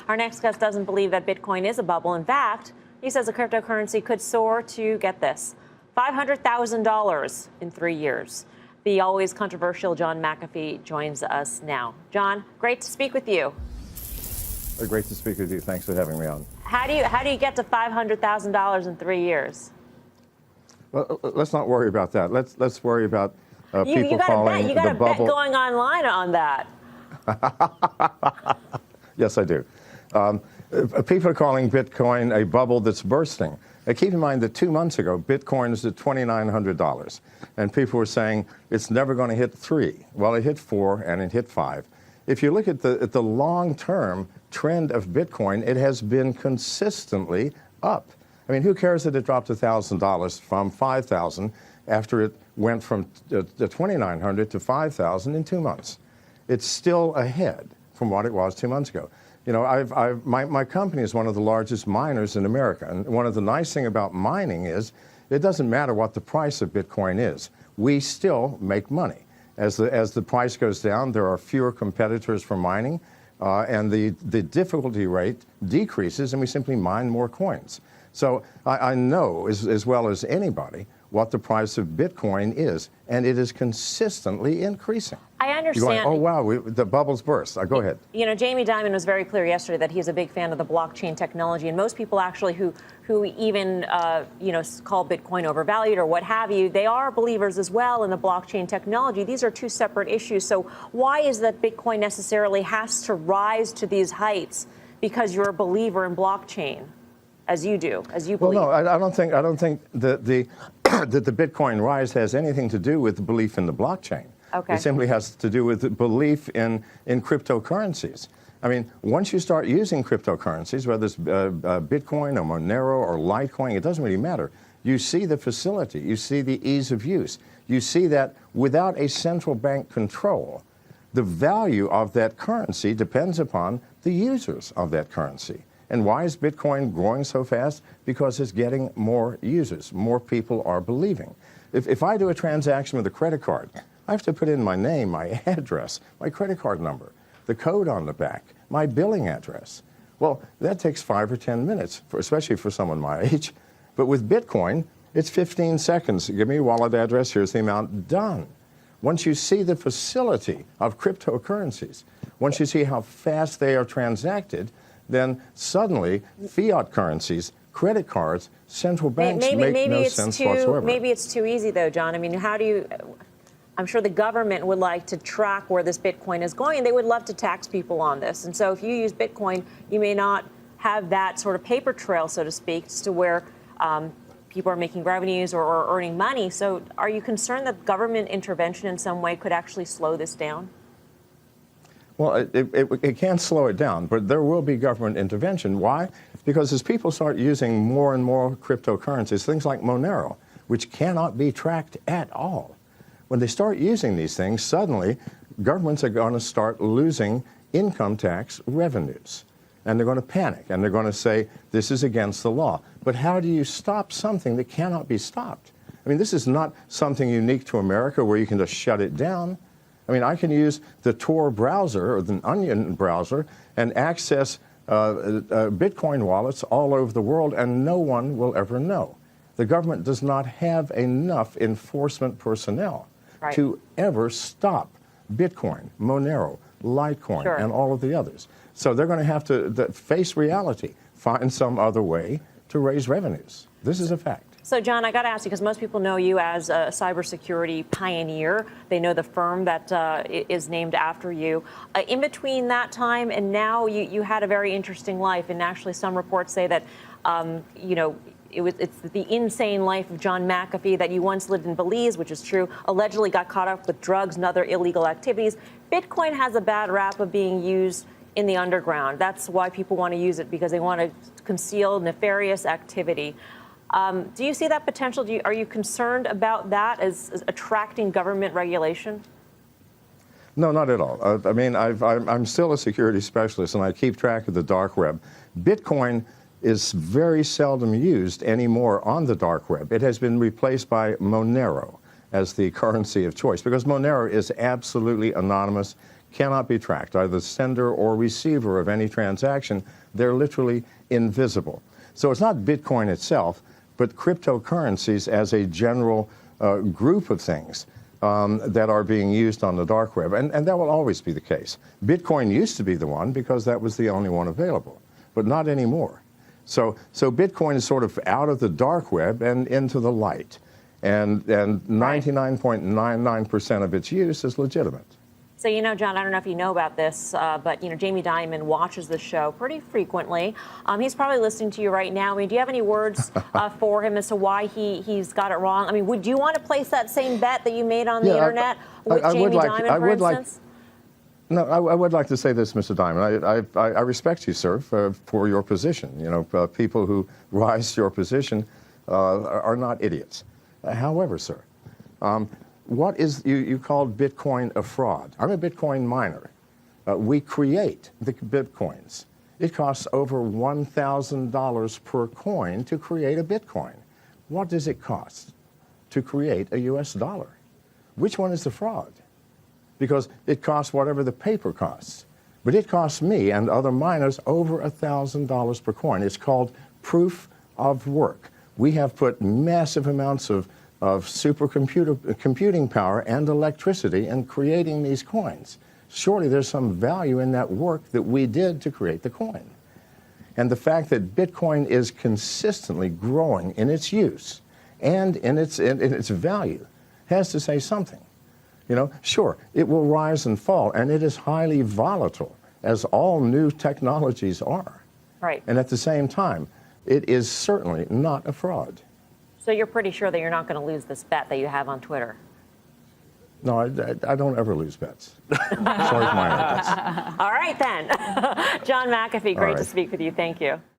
Our next guest doesn't believe that Bitcoin is a bubble. In fact, he says the cryptocurrency could soar to, get this, $500,000 in 3 years. The always controversial John McAfee joins us now. John, great to speak with you. Great to speak with you. Thanks for having me on. How do you get to $500,000 in 3 years? Well, let's not worry about that. Let's worry about people you calling you got the a bubble. bet going online on that. Yes, I do. People are calling Bitcoin a bubble that's bursting. Keep in mind that 2 months ago, Bitcoin was at $2,900, and people were saying it's never going to hit 3. Well, it hit 4 and it hit 5. If you look at the long-term trend of Bitcoin, it has been consistently up. I mean, who cares that it dropped $1,000 from $5,000 after it went from the $2,900 to $5,000 in 2 months? It's still ahead from what it was 2 months ago. You know, my company is one of the largest miners in America, and one of the nice things about mining is it doesn't matter what the price of Bitcoin is. We still make money. As the price goes down, there are fewer competitors for mining, and the difficulty rate decreases, and we simply mine more coins. So I know as well as anybody what the price of Bitcoin is, and it is consistently increasing. I understand. You're going, oh, wow, the bubble's burst. Go ahead. You know, Jamie Dimon was very clear yesterday that he's a big fan of the blockchain technology, and most people actually who even, call Bitcoin overvalued or what have you, they are believers as well in the blockchain technology. These are two separate issues. So why is that Bitcoin necessarily has to rise to these heights because you're a believer in blockchain? As you do, as you believe. Well, no, I don't think that the Bitcoin rise has anything to do with the belief in the blockchain. Okay. It simply has to do with the belief in cryptocurrencies. I mean, once you start using cryptocurrencies, whether it's Bitcoin or Monero or Litecoin, it doesn't really matter. You see the facility, you see the ease of use, you see that without a central bank control, the value of that currency depends upon the users of that currency. And why is Bitcoin growing so fast? Because it's getting more users. More people are believing. If I do a transaction with a credit card, I have to put in my name, my address, my credit card number, the code on the back, my billing address. Well, that takes 5 or 10 minutes, especially for someone my age. But with Bitcoin, it's 15 seconds. Give me your wallet address, here's the amount, done. Once you see the facility of cryptocurrencies, once you see how fast they are transacted, then suddenly fiat currencies, credit cards, central banks make no sense whatsoever. Maybe it's too easy, though, John. I mean, how do you... I'm sure the government would like to track where this Bitcoin is going, and they would love to tax people on this. And so if you use Bitcoin, you may not have that sort of paper trail, so to speak, as to where people are making revenues or earning money. So are you concerned that government intervention in some way could actually slow this down? Well, it can slow it down, but there will be government intervention. Why? Because as people start using more and more cryptocurrencies, things like Monero, which cannot be tracked at all, when they start using these things, suddenly governments are going to start losing income tax revenues. And they're going to panic, and they're going to say, this is against the law. But how do you stop something that cannot be stopped? I mean, this is not something unique to America where you can just shut it down. I mean, I can use the Tor browser or the Onion browser and access Bitcoin wallets all over the world, and no one will ever know. The government does not have enough enforcement personnel to ever stop Bitcoin, Monero, Litecoin, and all of the others. So they're going to have to face reality, find some other way to raise revenues. This is a fact. So, John, I got to ask you, because most people know you as a cybersecurity pioneer. They know the firm that is named after you. In between that time and now, you had a very interesting life. And actually, some reports say that, it's the insane life of John McAfee, that you once lived in Belize, which is true, allegedly got caught up with drugs and other illegal activities. Bitcoin has a bad rap of being used in the underground. That's why people want to use it, because they want to conceal nefarious activity. Do you see that potential? Are you concerned about that as attracting government regulation? No, not at all. I mean, I'm still a security specialist, and I keep track of the dark web. Bitcoin is very seldom used anymore on the dark web. It has been replaced by Monero as the currency of choice, because Monero is absolutely anonymous, cannot be tracked, either sender or receiver of any transaction. They're literally invisible. So it's not Bitcoin itself, but cryptocurrencies as a general group of things that are being used on the dark web. And that will always be the case. Bitcoin used to be the one because that was the only one available, but not anymore. So Bitcoin is sort of out of the dark web and into the light. And 99.99% of its use is legitimate. So, you know, John, I don't know if you know about this, but, you know, Jamie Dimon watches the show pretty frequently. He's probably listening to you right now. I mean, do you have any words for him as to why he's got it wrong? I mean, would you want to place that same bet that you made on the internet with Jamie Dimon, for instance? No, I would like to say this, Mr. Dimon. I respect you, sir, for your position. You know, people who rise to your position are not idiots. However, sir, what is, you called Bitcoin a fraud. I'm a Bitcoin miner. We create the Bitcoins. It costs over $1,000 per coin to create a Bitcoin. What does it cost to create a US dollar? Which one is the fraud? Because it costs whatever the paper costs. But it costs me and other miners over $1,000 per coin. It's called proof of work. We have put massive amounts of computing power and electricity in creating these coins. Surely there's some value in that work that we did to create the coin. And the fact that Bitcoin is consistently growing in its use and in its value has to say something. You know, sure, it will rise and fall, and it is highly volatile, as all new technologies are. Right. And at the same time, it is certainly not a fraud. So you're pretty sure that you're not going to lose this bet that you have on Twitter? No, I don't ever lose bets. Sorry for my bets. All right, then. John McAfee, great to speak with you. Thank you.